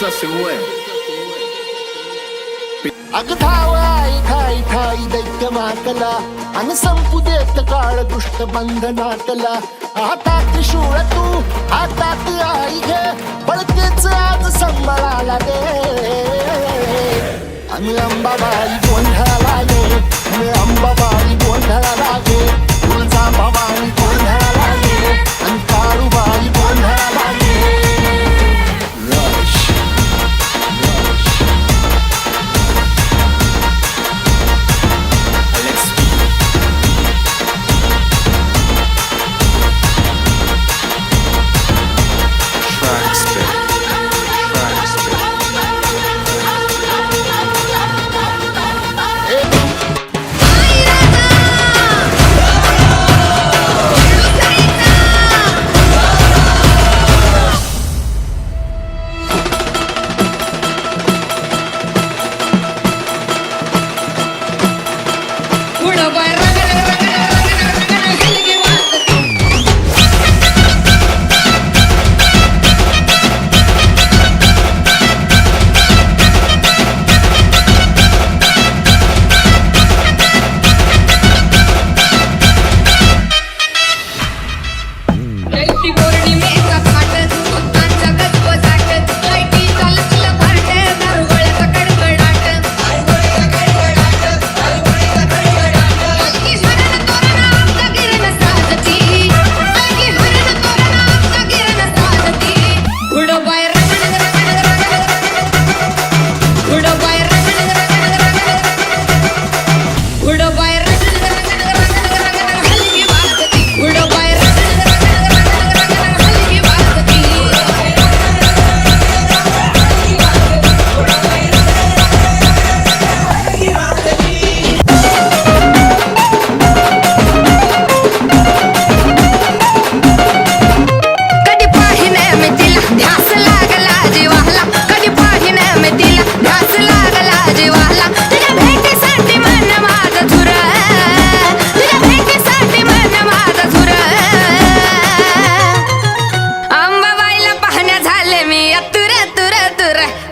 Esa se mueve. अग धाव आई ठाई ठाई दैत्य माकला अन संपू देत काळ दुष्ट बंधनातला हातात त्रिशूळ तू हातात आई घे बळकेच आज संबळाला दे आणि अंबाबाई गोंधळाला ये आणि अंबाबाई गोंधळाला ये तुळजा भवानी गोंधळाला ये आणि काळूबाई गोंधळाला ये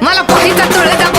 मला पाहिजे तुळजा